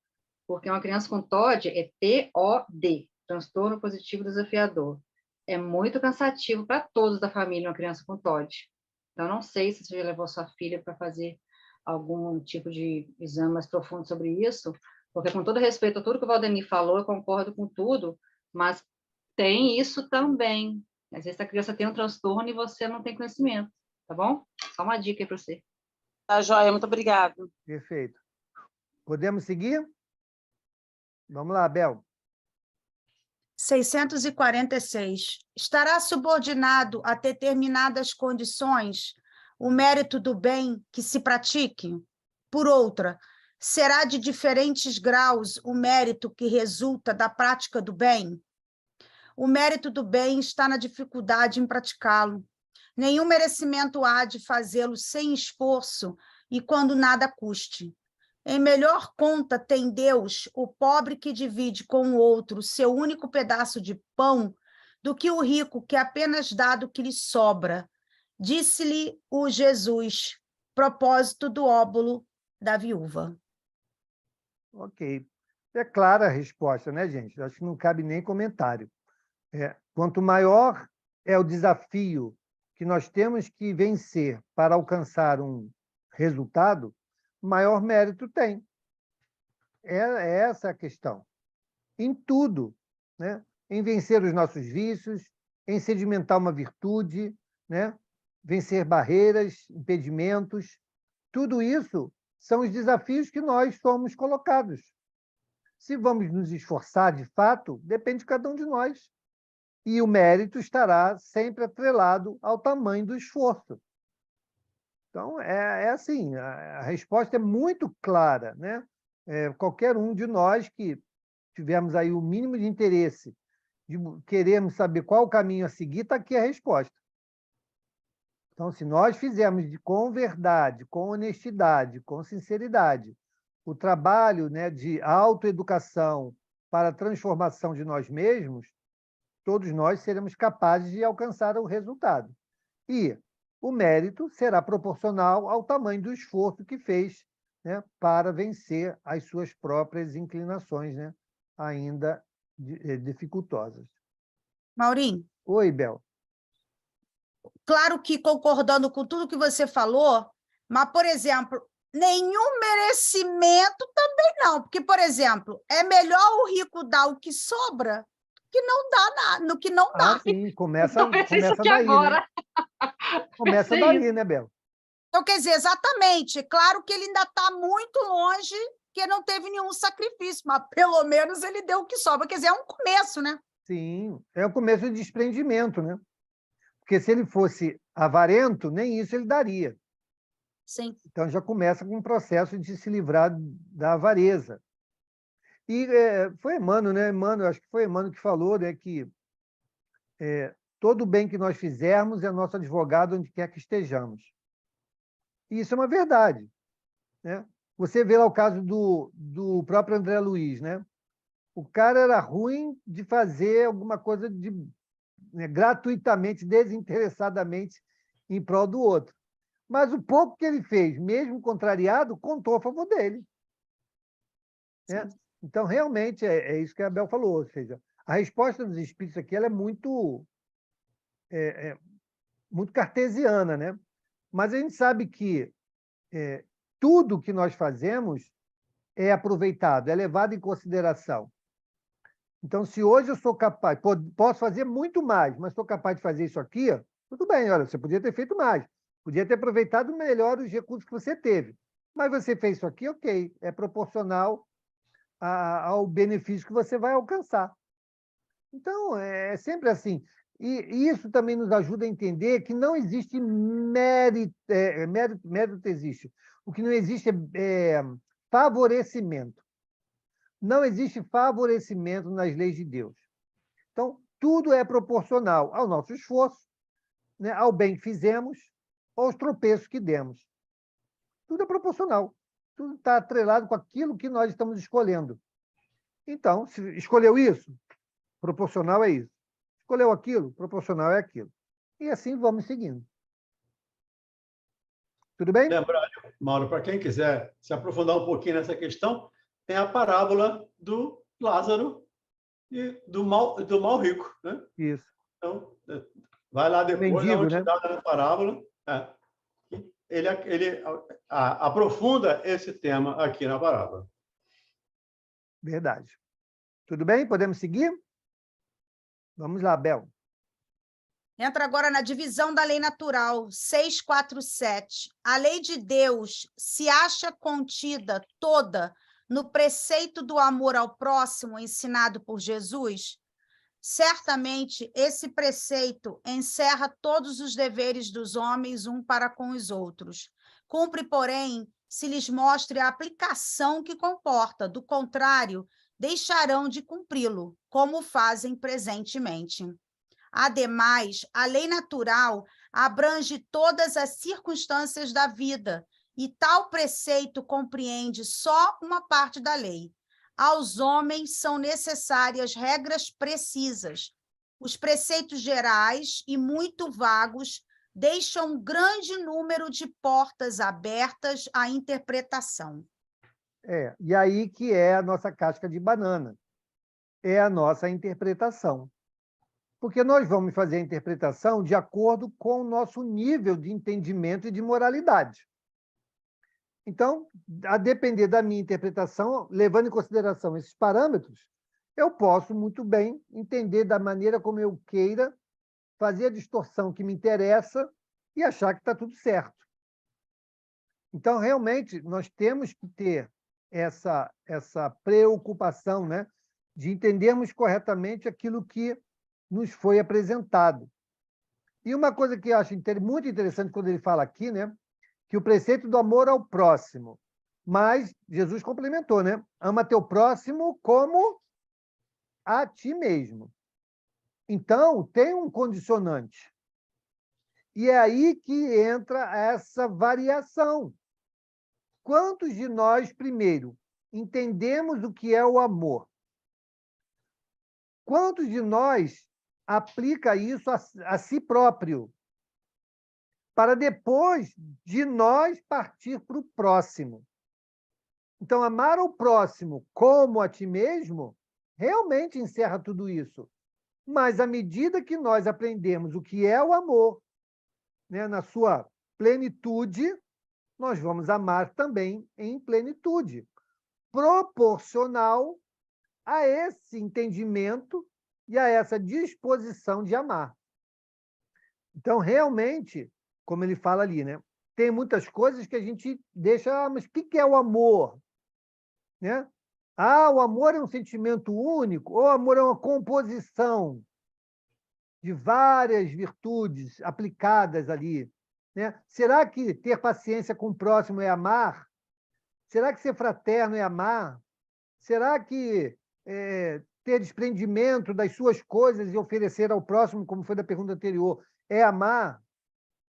porque uma criança com TOD é TOD, transtorno positivo desafiador. É muito cansativo para todos da família uma criança com TOD. Então, não sei se você já levou sua filha para fazer algum tipo de exame mais profundo sobre isso, porque, com todo respeito a tudo que o Valdemir falou, eu concordo com tudo, mas tem isso também. Às vezes a criança tem um transtorno e você não tem conhecimento, tá bom? Só uma dica aí para você. Tá, joia, muito obrigada. Perfeito. Podemos seguir? Vamos lá, Bel. 646. Estará subordinado a determinadas condições o mérito do bem que se pratique? Por outra, será de diferentes graus o mérito que resulta da prática do bem? O mérito do bem está na dificuldade em praticá-lo. Nenhum merecimento há de fazê-lo sem esforço e quando nada custe. Em melhor conta tem Deus o pobre que divide com o outro seu único pedaço de pão do que o rico que apenas dá do que lhe sobra. Disse-lhe o Jesus, propósito do óbolo da viúva. Ok. É clara a resposta, né, gente? Acho que não cabe nem comentário. Quanto maior é o desafio que nós temos que vencer para alcançar um resultado, maior mérito tem. É essa a questão. Em tudo, né? Em vencer os nossos vícios, em sedimentar uma virtude, né? Vencer barreiras, impedimentos. Tudo isso são os desafios que nós somos colocados. Se vamos nos esforçar de fato, depende de cada um de nós. E o mérito estará sempre atrelado ao tamanho do esforço. Então, é assim, a resposta é muito clara, né? Qualquer um de nós que tivermos aí o mínimo de interesse, de queremos saber qual o caminho a seguir, está aqui a resposta. Então, se nós fizermos com verdade, com honestidade, com sinceridade, o trabalho, né, de autoeducação para a transformação de nós mesmos, todos nós seremos capazes de alcançar o resultado. E o mérito será proporcional ao tamanho do esforço que fez, né, para vencer as suas próprias inclinações, né, ainda dificultosas. Maurinho? Oi, Bel. Claro que concordando com tudo que você falou, mas, por exemplo, nenhum merecimento também não, porque, por exemplo, é melhor o rico dar o que sobra que não dá nada, no que não dá. Sim, começa Isso que daí, agora. né? Começa daí, né, Bel? Então, quer dizer, exatamente, claro que ele ainda está muito longe, que não teve nenhum sacrifício, mas pelo menos ele deu o que sobra, quer dizer, é um começo, né? Sim, é o começo de desprendimento, né? Porque se ele fosse avarento, nem isso ele daria. Sim. Então já começa com um processo de se livrar da avareza. E foi Emmanuel, né? Emmanuel, acho que foi Emmanuel que falou, né, que todo bem que nós fizermos é nosso advogado onde quer que estejamos. E isso é uma verdade, né? Você vê lá o caso do próprio André Luiz, né? O cara era ruim de fazer alguma coisa gratuitamente, desinteressadamente, em prol do outro. Mas o pouco que ele fez, mesmo contrariado, contou a favor dele. Né? Então, realmente, é isso que a Bel falou. Ou seja, a resposta dos espíritos aqui ela é muito cartesiana, né? Mas a gente sabe que tudo que nós fazemos é aproveitado, é levado em consideração. Então, se hoje eu sou capaz, posso fazer muito mais, mas sou capaz de fazer isso aqui, tudo bem, olha, você podia ter feito mais, podia ter aproveitado melhor os recursos que você teve. Mas você fez isso aqui, ok, é proporcional ao benefício que você vai alcançar. Então, é sempre assim. E isso também nos ajuda a entender que não existe mérito, mérito existe. O que não existe é favorecimento. Não existe favorecimento nas leis de Deus. Então, tudo é proporcional ao nosso esforço, né, ao bem que fizemos, aos tropeços que demos. Tudo é proporcional. Tudo está atrelado com aquilo que nós estamos escolhendo. Então, se escolheu isso, proporcional é isso. Escolheu aquilo, proporcional é aquilo. E assim vamos seguindo. Tudo bem? Lembrando, Mauro, para quem quiser se aprofundar um pouquinho nessa questão, tem a parábola do Lázaro e do mal rico, né? Isso. Então, vai lá depois, Mendigo, dá uma né? estudada na parábola. Ele aprofunda esse tema aqui na parábola. Verdade. Tudo bem? Podemos seguir? Vamos lá, Bel. Entra agora na divisão da lei natural, 647. A lei de Deus se acha contida toda no preceito do amor ao próximo ensinado por Jesus? Certamente, esse preceito encerra todos os deveres dos homens um para com os outros. Cumpre, porém, se lhes mostre a aplicação que comporta, do contrário, deixarão de cumpri-lo, como fazem presentemente. Ademais, a lei natural abrange todas as circunstâncias da vida, e tal preceito compreende só uma parte da lei. Aos homens são necessárias regras precisas. Os preceitos gerais e muito vagos deixam um grande número de portas abertas à interpretação. E aí que é a nossa casca de banana, é a nossa interpretação. Porque nós vamos fazer a interpretação de acordo com o nosso nível de entendimento e de moralidade. Então, a depender da minha interpretação, levando em consideração esses parâmetros, eu posso muito bem entender da maneira como eu queira, fazer a distorção que me interessa e achar que está tudo certo. Então, realmente, nós temos que ter essa preocupação, né, de entendermos corretamente aquilo que nos foi apresentado. E uma coisa que eu acho muito interessante quando ele fala aqui, né, que o preceito do amor ao próximo, mas Jesus complementou, né? Ama teu próximo como a ti mesmo. Então, tem um condicionante. E é aí que entra essa variação. Quantos de nós, primeiro, entendemos o que é o amor? Quantos de nós aplica isso a si próprio? Para depois de nós partir para o próximo. Então, amar o próximo como a ti mesmo realmente encerra tudo isso. Mas, à medida que nós aprendemos o que é o amor, né, na sua plenitude, nós vamos amar também em plenitude, proporcional a esse entendimento e a essa disposição de amar. Então, realmente, como ele fala ali, né? Tem muitas coisas que a gente deixa, mas o que é o amor? Né? O amor é um sentimento único, ou o amor é uma composição de várias virtudes aplicadas ali. Né? Será que ter paciência com o próximo é amar? Será que ser fraterno é amar? Será que ter desprendimento das suas coisas e oferecer ao próximo, como foi da pergunta anterior, é amar?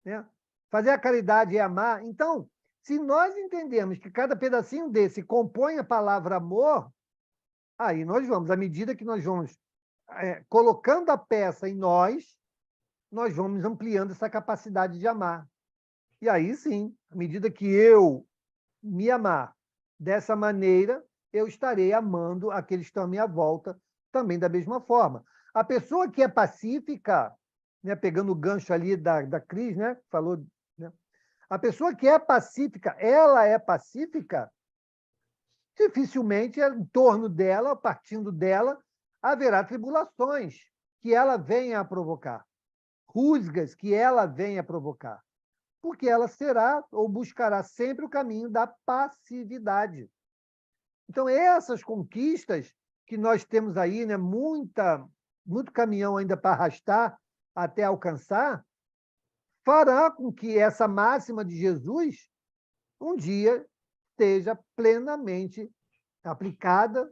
Né? Fazer a caridade é amar. Então, se nós entendemos que cada pedacinho desse compõe a palavra amor, aí nós vamos, à medida que nós vamos colocando a peça em nós vamos ampliando essa capacidade de amar. E aí sim, à medida que eu me amar dessa maneira, eu estarei amando aqueles que estão à minha volta também da mesma forma. A pessoa que é pacífica, né, pegando o gancho ali da Cris, né, falou, né, a pessoa que é pacífica, ela é pacífica, dificilmente em torno dela, partindo dela, haverá tribulações que ela venha a provocar, rusgas que ela venha a provocar, porque ela será ou buscará sempre o caminho da passividade. Então, essas conquistas que nós temos aí, né, muito caminhão ainda para arrastar até alcançar, fará com que essa máxima de Jesus um dia esteja plenamente aplicada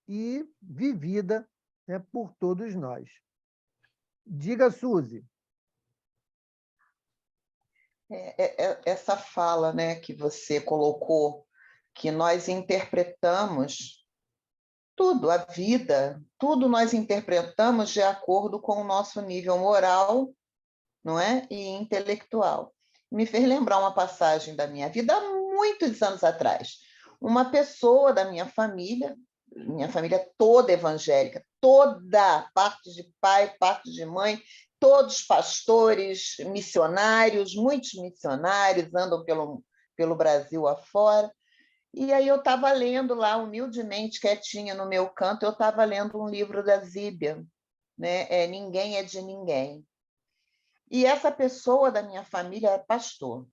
e vivida, né, por todos nós. Diga, Suzy. Essa fala, né, que você colocou, que nós interpretamos tudo, a vida, tudo nós interpretamos de acordo com o nosso nível moral, não é? E intelectual. Me fez lembrar uma passagem da minha vida há muitos anos atrás. Uma pessoa da minha família toda evangélica, toda, parte de pai, parte de mãe, todos pastores, missionários, muitos missionários andam pelo Brasil afora. E aí eu estava lendo lá, humildemente, quietinha no meu canto, eu estava lendo um livro da Zíbia, né? Ninguém é de Ninguém. E essa pessoa da minha família é pastor.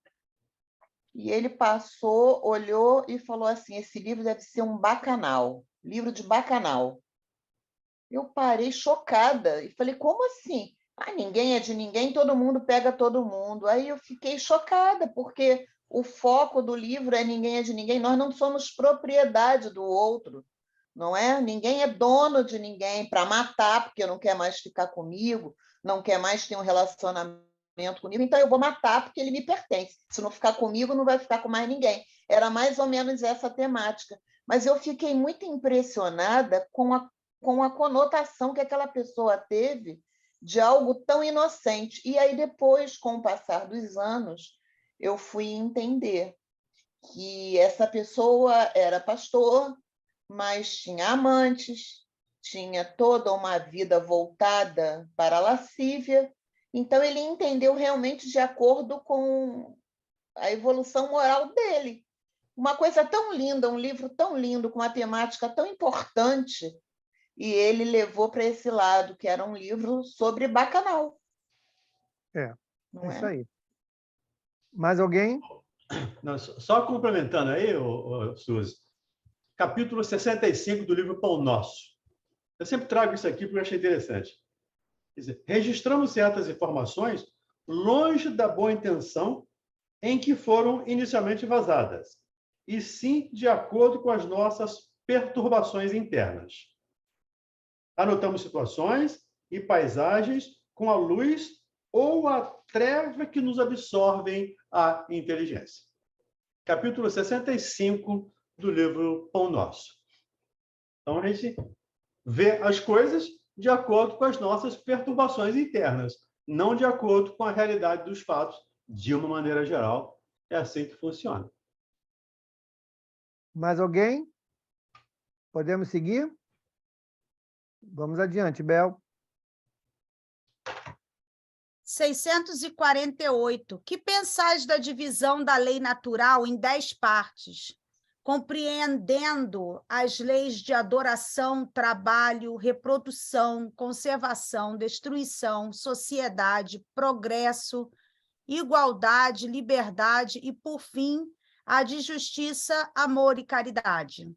E ele passou, olhou e falou assim, esse livro deve ser um bacanal, livro de bacanal. Eu parei chocada e falei, como assim? Ninguém é de ninguém, todo mundo pega todo mundo. Aí eu fiquei chocada, porque o foco do livro é ninguém é de ninguém, nós não somos propriedade do outro, não é? Ninguém é dono de ninguém para matar, porque não quer mais ficar comigo, não quer mais ter um relacionamento comigo, então eu vou matar porque ele me pertence. Se não ficar comigo, não vai ficar com mais ninguém. Era mais ou menos essa temática. Mas eu fiquei muito impressionada com a conotação que aquela pessoa teve de algo tão inocente. E aí, depois, com o passar dos anos, eu fui entender que essa pessoa era pastor, mas tinha amantes, tinha toda uma vida voltada para a lascívia. Então, ele entendeu realmente de acordo com a evolução moral dele. Uma coisa tão linda, um livro tão lindo, com uma temática tão importante, e ele levou para esse lado, que era um livro sobre bacanal. É Não isso é? aí. Mais alguém? Não, só complementando aí, Suzy, capítulo 65 do livro Pão Nosso. Eu sempre trago isso aqui porque eu achei interessante. Quer dizer, registramos certas informações longe da boa intenção em que foram inicialmente vazadas, e sim de acordo com as nossas perturbações internas. Anotamos situações e paisagens com a luz ou a treva que nos absorvem a inteligência. Capítulo 65 do livro Pão Nosso. Então, a gente vê as coisas de acordo com as nossas perturbações internas, não de acordo com a realidade dos fatos, de uma maneira geral. É assim que funciona. Mais alguém? Podemos seguir? Vamos adiante, Bel. 648. Que pensais da divisão da lei natural em 10 partes, compreendendo as leis de adoração, trabalho, reprodução, conservação, destruição, sociedade, progresso, igualdade, liberdade e, por fim, a de justiça, amor e caridade?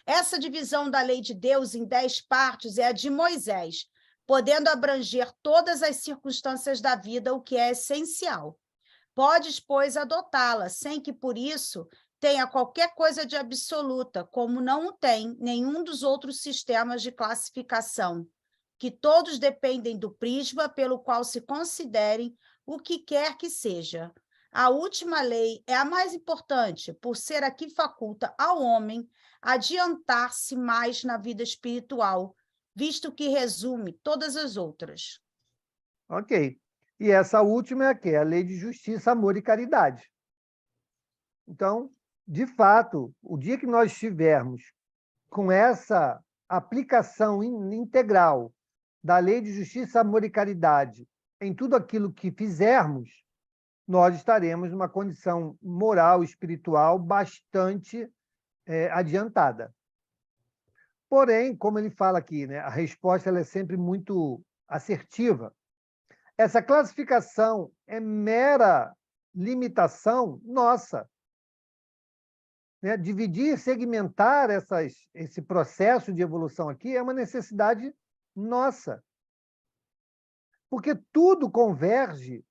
Essa divisão da lei de Deus em 10 partes é a de Moisés, podendo abranger todas as circunstâncias da vida, o que é essencial. Podes, pois, adotá-la, sem que, por isso, tenha qualquer coisa de absoluta, como não o tem nenhum dos outros sistemas de classificação, que todos dependem do prisma pelo qual se considerem o que quer que seja. A última lei é a mais importante, por ser a que faculta ao homem adiantar-se mais na vida espiritual, visto que resume todas as outras. Ok. E essa última é a quê? A lei de justiça, amor e caridade. Então, de fato, o dia que nós estivermos com essa aplicação integral da lei de justiça, amor e caridade em tudo aquilo que fizermos, nós estaremos numa condição moral, espiritual bastante adiantada. Porém, como ele fala aqui, né, a resposta ela é sempre muito assertiva. Essa classificação é mera limitação nossa. Né? Dividir, segmentar esse processo de evolução aqui é uma necessidade nossa. Porque tudo converge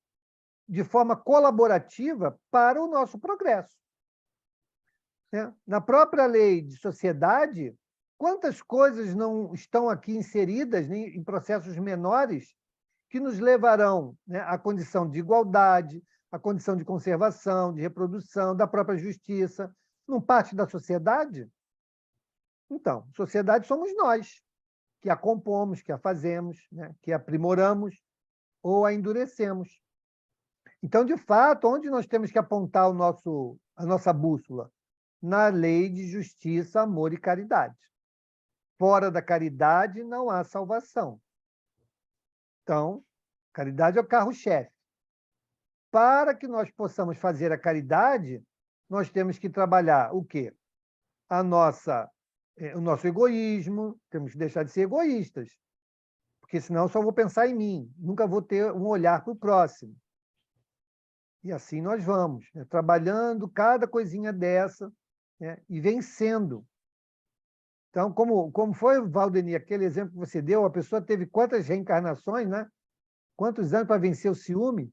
de forma colaborativa para o nosso progresso. Na própria lei de sociedade, quantas coisas não estão aqui inseridas em processos menores que nos levarão, né, à condição de igualdade, à condição de conservação, de reprodução, da própria justiça, não parte da sociedade? Então, sociedade somos nós, que a compomos, que a fazemos, né, que a aprimoramos ou a endurecemos. Então, de fato, onde nós temos que apontar a nossa bússola? Na lei de justiça, amor e caridade. Fora da caridade não há salvação. Então, caridade é o carro-chefe. Para que nós possamos fazer a caridade, nós temos que trabalhar o quê? O nosso egoísmo, temos que deixar de ser egoístas, porque senão eu só vou pensar em mim, nunca vou ter um olhar para o próximo. E assim nós vamos, né, trabalhando cada coisinha dessa, né, e vencendo. Então, como foi, Valdeni, aquele exemplo que você deu, a pessoa teve quantas reencarnações, né? Quantos anos para vencer o ciúme?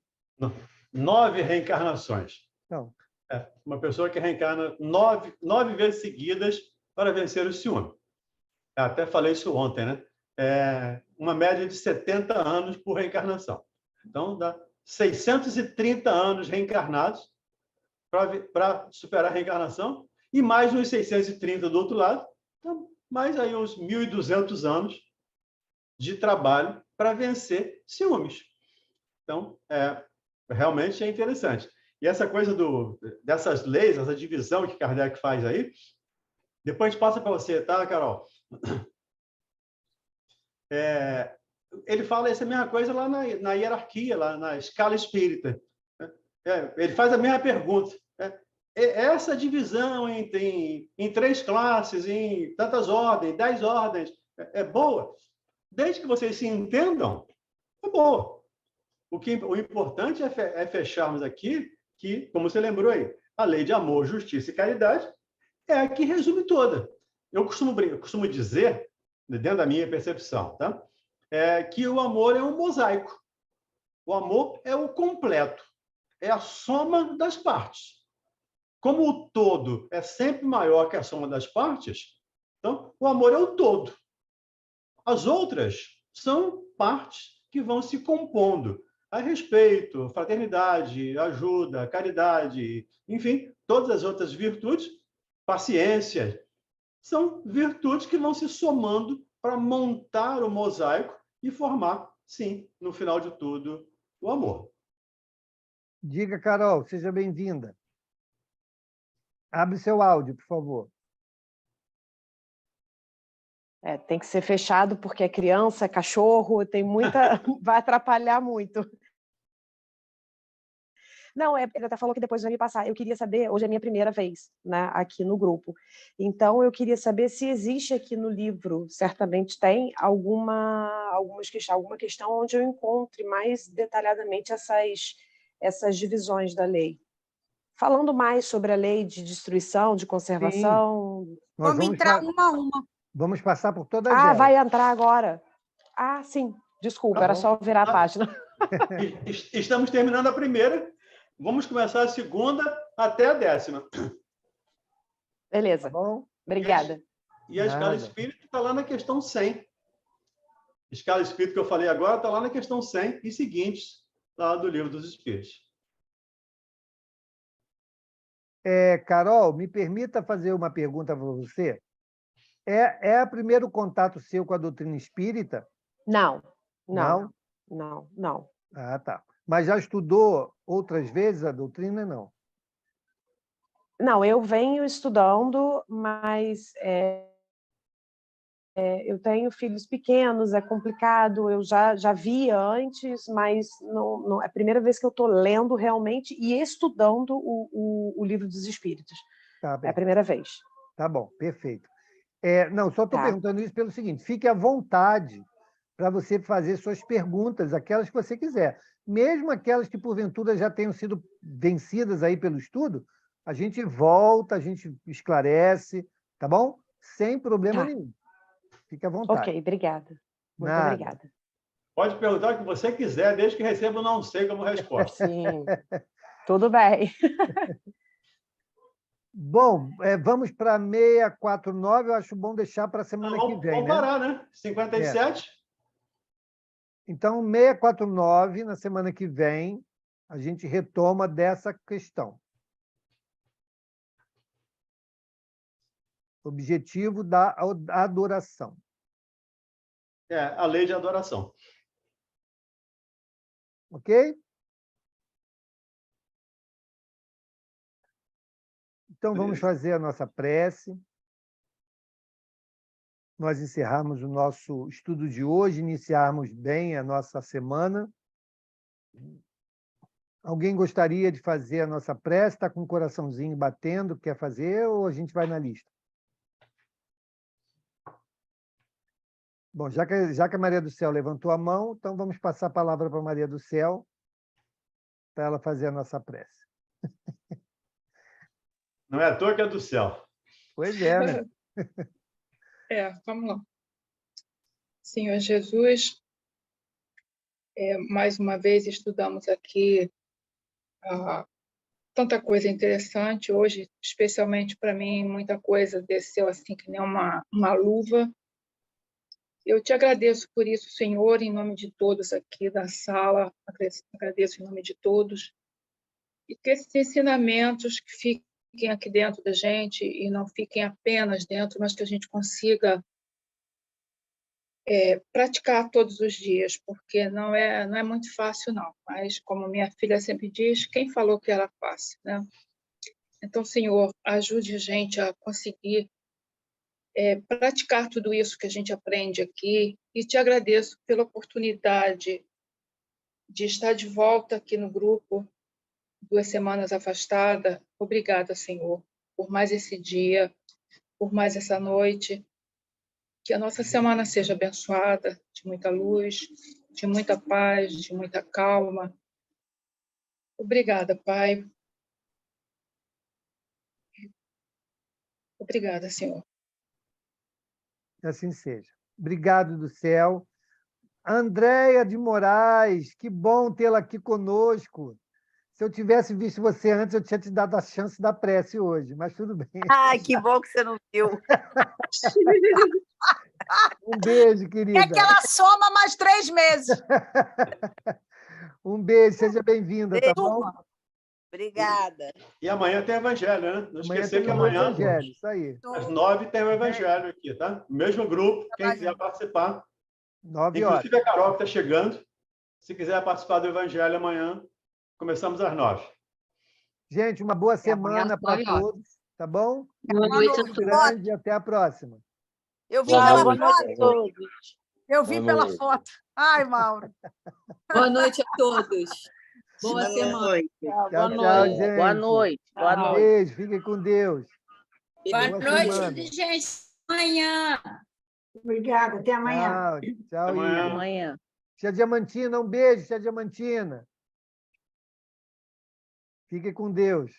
9 reencarnações. Então, uma pessoa que reencarna 9 vezes seguidas para vencer o ciúme. Eu até falei isso ontem, né? uma média de 70 anos por reencarnação. Então, dá 630 anos reencarnados para superar a reencarnação, e mais uns 630 do outro lado, então, mais aí uns 1.200 anos de trabalho para vencer ciúmes. Então, realmente é interessante. E essa coisa dessas leis, essa divisão que Kardec faz aí, depois passa para você, tá, Carol? Ele fala essa mesma coisa lá na hierarquia, lá na escala espírita. Ele faz a mesma pergunta. Essa divisão em 3 classes, em tantas ordens, 10 ordens, é boa? Desde que vocês se entendam, é boa. O importante é fecharmos aqui que, como você lembrou aí, a lei de amor, justiça e caridade é a que resume toda. Eu costumo dizer, dentro da minha percepção, tá? Que o amor é um mosaico. O amor é o completo, é a soma das partes. Como o todo é sempre maior que a soma das partes, então o amor é o todo. As outras são partes que vão se compondo a respeito, fraternidade, ajuda, caridade, enfim, todas as outras virtudes, paciência, são virtudes que vão se somando para montar o mosaico e formar, sim, no final de tudo, o amor. Diga, Carol, seja bem-vinda. Abre seu áudio, por favor. Tem que ser fechado porque é criança, é cachorro, tem muita... vai atrapalhar muito. Não, ele até falou que depois vai me passar. Eu queria saber, hoje é a minha primeira vez, né, aqui no grupo. Então, eu queria saber se existe aqui no livro, certamente tem, alguma questão onde eu encontre mais detalhadamente essas divisões da lei. Falando mais sobre a lei de destruição, de conservação... Sim. Vamos entrar uma a uma. Vamos passar por todas elas. Vai entrar agora. Sim. Desculpa, era só virar a página. Estamos terminando a primeira. Vamos começar a segunda até a 10ª. Beleza. Tá bom? Obrigada. E a escala espírita está lá na questão 100. A escala espírita que eu falei agora está lá na questão 100 e seguintes, lá do Livro dos Espíritos. Carol, me permita fazer uma pergunta para você. É o primeiro contato seu com a doutrina espírita? Não. Não? Não. Tá. Mas já estudou outras vezes a doutrina? Não. Não, eu venho estudando, mas eu tenho filhos pequenos, é complicado, eu já via antes, mas não, é a primeira vez que eu estou lendo realmente e estudando o Livro dos Espíritos. Tá bem. É a primeira vez. Tá bom, perfeito. Não, só estou perguntando isso pelo seguinte, fique à vontade para você fazer suas perguntas, aquelas que você quiser. Mesmo aquelas que, porventura, já tenham sido vencidas aí pelo estudo, a gente volta, a gente esclarece, tá bom? Sem problema nenhum. Fique à vontade. Ok, obrigada. Muito obrigada. Pode perguntar o que você quiser, desde que receba o não sei como resposta. Sim, tudo bem. Bom, vamos para 649, eu acho bom deixar para a semana que vem. Vamos parar, né? 57. Então, 649, na semana que vem, a gente retoma dessa questão. Objetivo da adoração. A lei de adoração. Ok? Então, vamos fazer a nossa prece. Nós encerrarmos o nosso estudo de hoje, iniciarmos bem a nossa semana. Alguém gostaria de fazer a nossa prece? Está com o coraçãozinho batendo, quer fazer, ou a gente vai na lista? Bom, já que a Maria do Céu levantou a mão, então vamos passar a palavra para a Maria do Céu, para ela fazer a nossa prece. Não é à toa que é do céu. Pois é, né? Vamos lá. Senhor Jesus, mais uma vez estudamos aqui tanta coisa interessante. Hoje, especialmente para mim, muita coisa desceu assim que nem uma luva. Eu te agradeço por isso, Senhor, em nome de todos aqui da sala, agradeço em nome de todos, e que esses ensinamentos que fiquem aqui dentro da gente e não fiquem apenas dentro, mas que a gente consiga praticar todos os dias, porque não é muito fácil, não. Mas, como minha filha sempre diz, quem falou que era fácil, né? Então, Senhor, ajude a gente a conseguir praticar tudo isso que a gente aprende aqui, e te agradeço pela oportunidade de estar de volta aqui no grupo, 2 semanas afastada. Obrigada, Senhor, por mais esse dia, por mais essa noite. Que a nossa semana seja abençoada, de muita luz, de muita paz, de muita calma. Obrigada, Pai. Obrigada, Senhor. Que assim seja. Obrigado do céu. Andréia de Moraes, que bom tê-la aqui conosco. Se eu tivesse visto você antes, eu tinha te dado a chance da prece hoje, mas tudo bem. Ai, que bom que você não viu. Um beijo, querida. Quer que ela soma mais 3 meses. Um beijo, seja bem-vinda, tá bom? Obrigada. E amanhã tem Evangelho, né? Não Amanhã esquecer tem que o amanhã, Evangelho, isso aí. às 9 tem o Evangelho aqui, tá? Mesmo grupo, quem quiser participar. 9 horas. Inclusive a Carol que está chegando. Se quiser participar do Evangelho amanhã, começamos às 9. Gente, uma boa semana para 9 horas. todos, tá bom? Boa noite a Um todos. grande e até a próxima. Eu vi Tchau, pela boa noite a foto. todos. Eu vi Boa pela noite. foto. Ai, Mauro. Boa noite a todos. Boa Boa semana. noite. Tchau, Boa tchau, noite. gente. Boa noite. Boa Um noite. beijo, fiquem com Deus. Boa Boa noite, semana. gente. Amanhã. Obrigada, até amanhã. Tchau, tchau, Até amanhã. Igor. Amanhã. Tia Diamantina, um beijo, tia Diamantina. Fique com Deus.